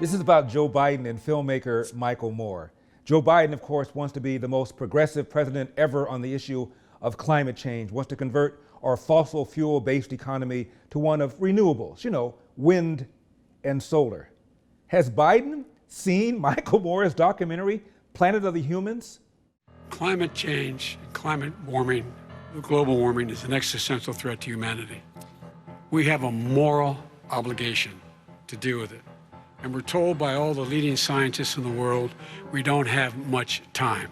This is about Joe Biden and filmmaker Michael Moore. Joe Biden, of course, wants to be the most progressive president ever on the issue of climate change, wants to convert our fossil fuel-based economy to one of renewables, wind and solar. Has Biden seen Michael Moore's documentary, Planet of the Humans? Climate change, climate warming, global warming is an existential threat to humanity. We have a moral obligation to deal with it. And we're told by all the leading scientists in the world, we don't have much time.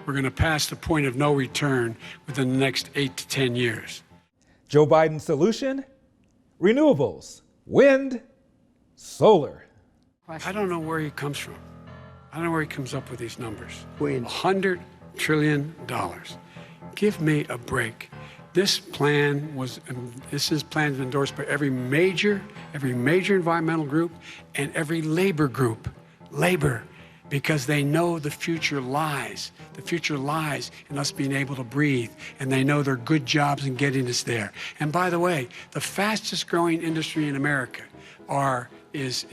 We're going to pass the point of no return within the next 8 to 10 years. Joe Biden's solution? Renewables, wind, solar. I don't know where he comes from. I don't know where he comes up with these numbers. Wind. $100 trillion. Give me a break. This plan endorsed by every major environmental group and every labor group. Labor, because they know the future lies. The future lies in us being able to breathe, and they know there are good jobs in getting us there. And by the way, the fastest growing industry in America is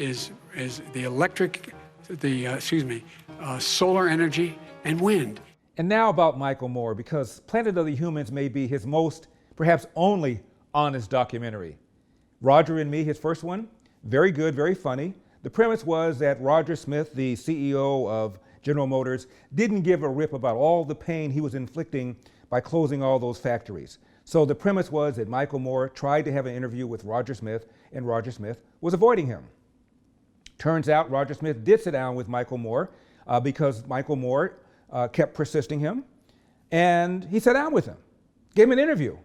solar energy and wind. And now about Michael Moore, because Planet of the Humans may be his most, perhaps only, honest documentary. Roger and Me, his first one, very good, very funny. The premise was that Roger Smith, the CEO of General Motors, didn't give a rip about all the pain he was inflicting by closing all those factories. So the premise was that Michael Moore tried to have an interview with Roger Smith, and Roger Smith was avoiding him. Turns out Roger Smith did sit down with Michael Moore because Michael Moore kept persisting him, and he sat down with him, gave him an interview.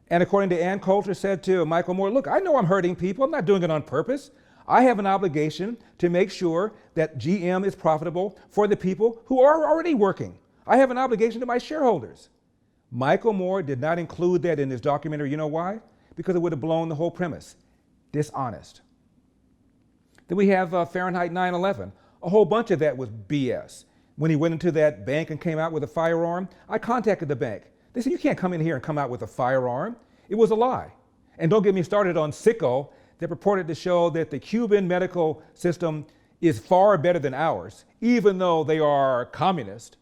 And according to Ann Coulter, said to Michael Moore, look, I know I'm hurting people. I'm not doing it on purpose. I have an obligation to make sure that GM is profitable for the people who are already working. I have an obligation to my shareholders. Michael Moore did not include that in his documentary. You know why? Because it would have blown the whole premise. Dishonest. Then we have Fahrenheit 9/11. A whole bunch of that was BS. When he went into that bank and came out with a firearm, I contacted the bank. They said, you can't come in here and come out with a firearm. It was a lie. And don't get me started on Sicko that purported to show that the Cuban medical system is far better than ours, even though they are communist.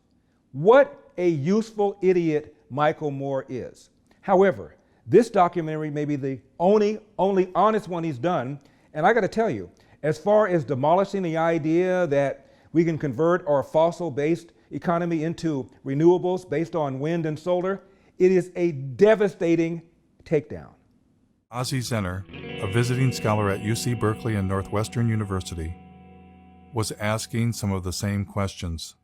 What a useful idiot Michael Moore is. However, this documentary may be the only honest one he's done. And I got to tell you, as far as demolishing the idea that we can convert our fossil-based economy into renewables based on wind and solar, it is a devastating takedown. Ozzie Zenner, a visiting scholar at UC Berkeley and Northwestern University, was asking some of the same questions.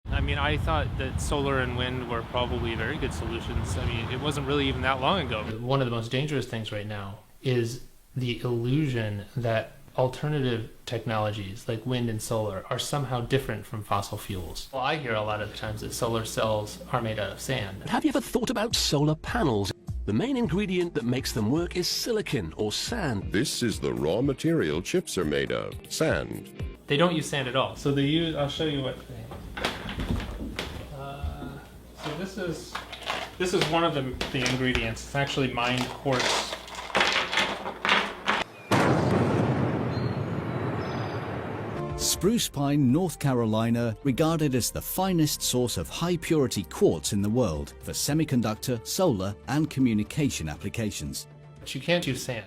I mean, I thought that solar and wind were probably very good solutions. I mean, it wasn't really even that long ago. One of the most dangerous things right now is the illusion that alternative technologies like wind and solar are somehow different from fossil fuels. Well, I hear a lot of the times that solar cells are made out of sand. Have you ever thought about solar panels? The main ingredient that makes them work is silicon or sand. This is the raw material chips are made of, sand. They don't use sand at all. So they use, I'll show you what they... So this is one of the ingredients. It's actually mined quartz. Spruce Pine, North Carolina, regarded as the finest source of high-purity quartz in the world for semiconductor, solar, and communication applications. But you can't use sand.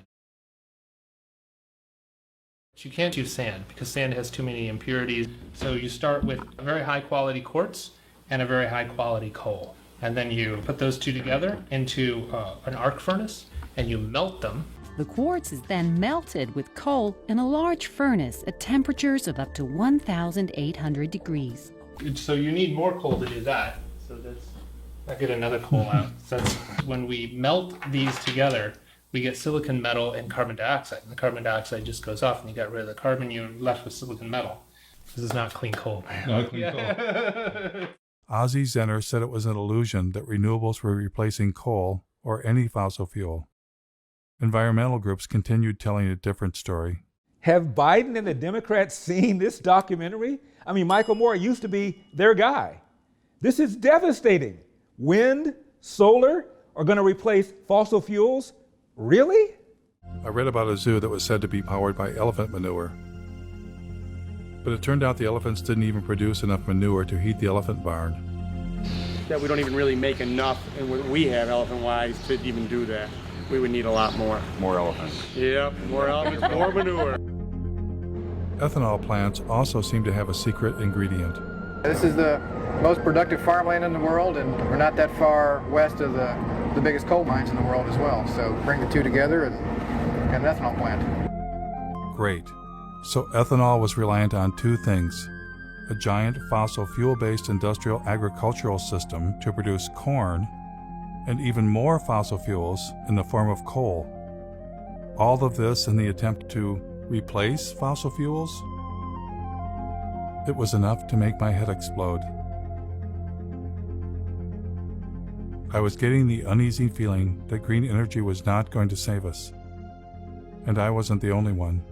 You can't use sand because sand has too many impurities. So you start with a very high-quality quartz and a very high-quality coal. And then you put those two together into an arc furnace and you melt them. The quartz is then melted with coal in a large furnace at temperatures of up to 1,800 degrees. So you need more coal to do that. So I get another coal out. So that's when we melt these together, we get silicon metal and carbon dioxide. And the carbon dioxide just goes off and you got rid of the carbon, you're left with silicon metal. This is not clean coal. Not clean coal. Ozzie Zenner said it was an illusion that renewables were replacing coal or any fossil fuel. Environmental groups continued telling a different story. Have Biden and the Democrats seen this documentary? I mean, Michael Moore used to be their guy. This is devastating. Wind, solar are going to replace fossil fuels? Really? I read about a zoo that was said to be powered by elephant manure. But it turned out the elephants didn't even produce enough manure to heat the elephant barn. That we don't even really make enough, and what we have elephant-wise, to even do that. We would need a lot more. More elephants. Yep, more elephants, more manure. Ethanol plants also seem to have a secret ingredient. This is the most productive farmland in the world, and we're not that far west of the biggest coal mines in the world as well. So bring the two together and get an ethanol plant. Great. So ethanol was reliant on two things: a giant fossil fuel-based industrial agricultural system to produce corn, and even more fossil fuels in the form of coal. All of this in the attempt to replace fossil fuels? It was enough to make my head explode. I was getting the uneasy feeling that green energy was not going to save us. And I wasn't the only one.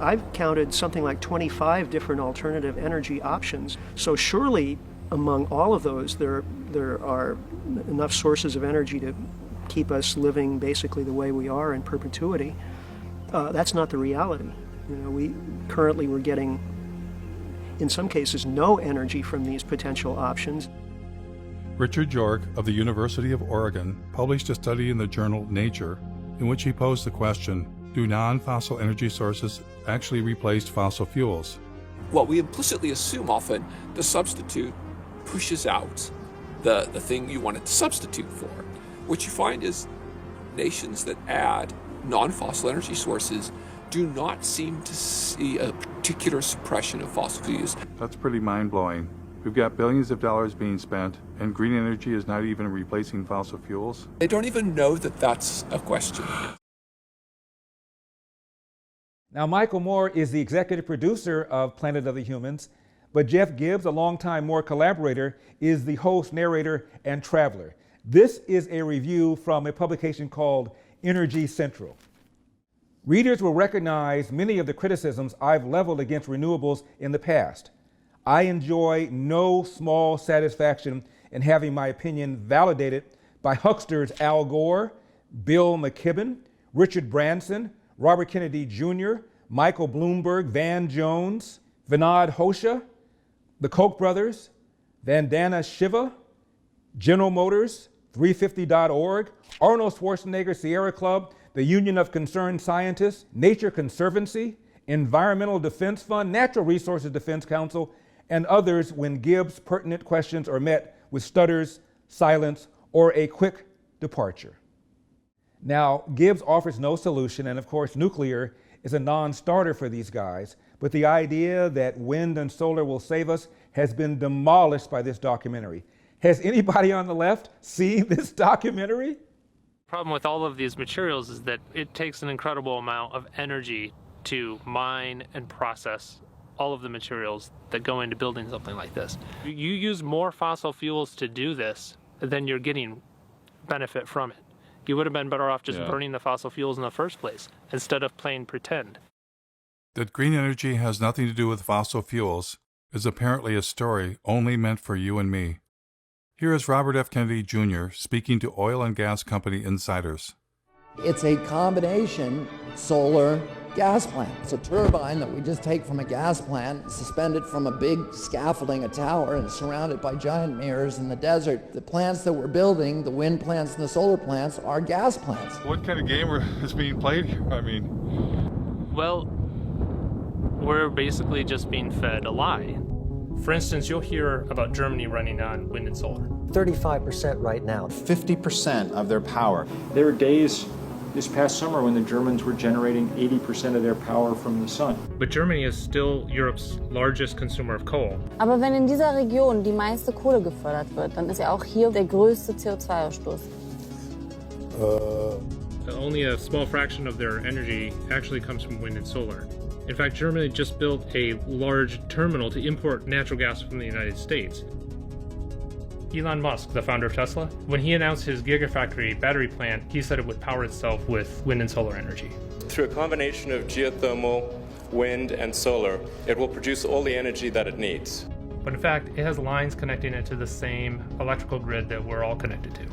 I've counted something like 25 different alternative energy options. So surely among all of those, there are enough sources of energy to keep us living basically the way we are in perpetuity. That's not the reality. You know, we're getting, in some cases, no energy from these potential options. Richard York of the University of Oregon published a study in the journal Nature in which he posed the question, do non-fossil energy sources actually replace fossil fuels? Well, we implicitly assume often the substitute pushes out the thing you want it to substitute for. What you find is nations that add non-fossil energy sources do not seem to see a particular suppression of fossil fuels. That's pretty mind-blowing. We've got billions of dollars being spent, and green energy is not even replacing fossil fuels. They don't even know that that's a question. Now, Michael Moore is the executive producer of Planet of the Humans, but Jeff Gibbs, a longtime Moore collaborator, is the host, narrator, and traveler. This is a review from a publication called Energy Central. Readers will recognize many of the criticisms I've leveled against renewables in the past. I enjoy no small satisfaction in having my opinion validated by hucksters Al Gore, Bill McKibben, Richard Branson, Robert Kennedy Jr., Michael Bloomberg, Van Jones, Vinod Hosha, the Koch brothers, Vandana Shiva, General Motors, 350.org, Arnold Schwarzenegger Sierra Club, the Union of Concerned Scientists, Nature Conservancy, Environmental Defense Fund, Natural Resources Defense Council, and others when Gibbs' pertinent questions are met with stutters, silence, or a quick departure. Now, Gibbs offers no solution, and of course, nuclear is a non-starter for these guys, but the idea that wind and solar will save us has been demolished by this documentary. Has anybody on the left seen this documentary? The problem with all of these materials is that it takes an incredible amount of energy to mine and process all of the materials that go into building something like this. You use more fossil fuels to do this than you're getting benefit from it. You would have been better off just burning the fossil fuels in the first place instead of playing pretend. That green energy has nothing to do with fossil fuels is apparently a story only meant for you and me. Here is Robert F. Kennedy Jr. speaking to oil and gas company insiders. It's a combination solar gas plant. It's a turbine that we just take from a gas plant, suspended from a big scaffolding, a tower, and surrounded by giant mirrors in the desert. The plants that we're building, the wind plants and the solar plants, are gas plants. What kind of game is being played here? I mean... Well, we're basically just being fed a lie. For instance, you'll hear about Germany running on wind and solar. 35% right now. 50% of their power. There were days this past summer when the Germans were generating 80% of their power from the sun. But Germany is still Europe's largest consumer of coal. Aber wenn in dieser Region die meiste Kohle gefördert wird, dann ist ja auch hier der größte CO2-Ausstoß. Only a small fraction of their energy actually comes from wind and solar. In fact, Germany just built a large terminal to import natural gas from the United States. Elon Musk, the founder of Tesla, when he announced his Gigafactory battery plant, he said it would power itself with wind and solar energy. Through a combination of geothermal, wind, and solar, it will produce all the energy that it needs. But in fact, it has lines connecting it to the same electrical grid that we're all connected to.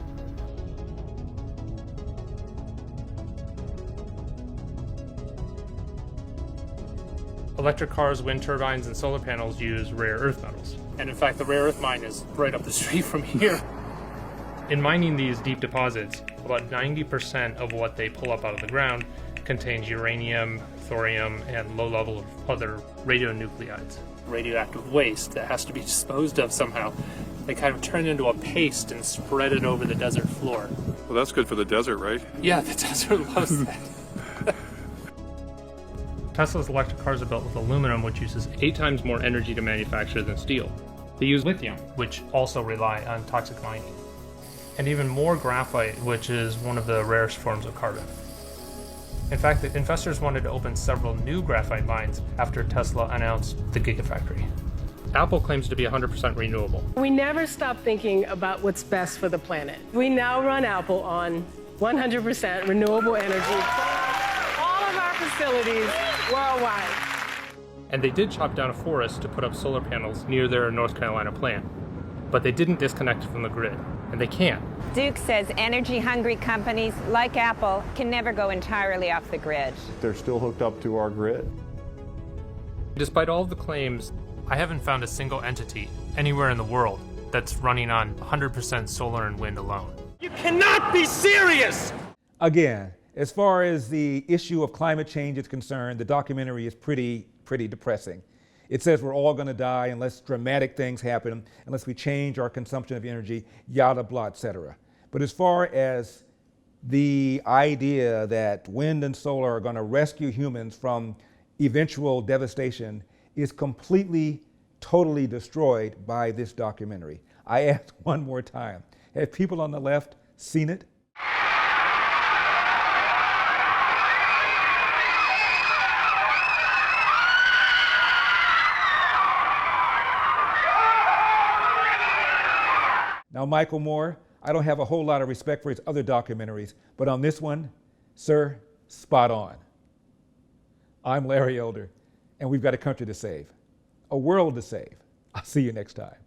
Electric cars, wind turbines, and solar panels use rare earth metals. And in fact, the rare earth mine is right up the street from here. In mining these deep deposits, about 90% of what they pull up out of the ground contains uranium, thorium, and low level of other radionuclides. Radioactive waste that has to be disposed of somehow. They kind of turn it into a paste and spread it over the desert floor. Well, that's good for the desert, right? Yeah, the desert loves that. Tesla's electric cars are built with aluminum, which uses 8 times more energy to manufacture than steel. They use lithium, which also rely on toxic mining, and even more graphite, which is one of the rarest forms of carbon. In fact, the investors wanted to open several new graphite mines after Tesla announced the Gigafactory. Apple claims to be 100% renewable. We never stop thinking about what's best for the planet. We now run Apple on 100% renewable energy. All of our facilities worldwide. And they did chop down a forest to put up solar panels near their North Carolina plant. But they didn't disconnect from the grid, and they can't. Duke says energy-hungry companies like Apple can never go entirely off the grid. They're still hooked up to our grid. Despite all of the claims, I haven't found a single entity anywhere in the world that's running on 100% solar and wind alone. You cannot be serious! Again, as far as the issue of climate change is concerned, the documentary is pretty depressing. It says we're all going to die unless dramatic things happen, unless we change our consumption of energy, yada, blah, etc. But as far as the idea that wind and solar are going to rescue humans from eventual devastation is completely, totally destroyed by this documentary. I ask one more time, have people on the left seen it? Now, Michael Moore, I don't have a whole lot of respect for his other documentaries, but on this one, sir, spot on. I'm Larry Elder, and we've got a country to save, a world to save. I'll see you next time.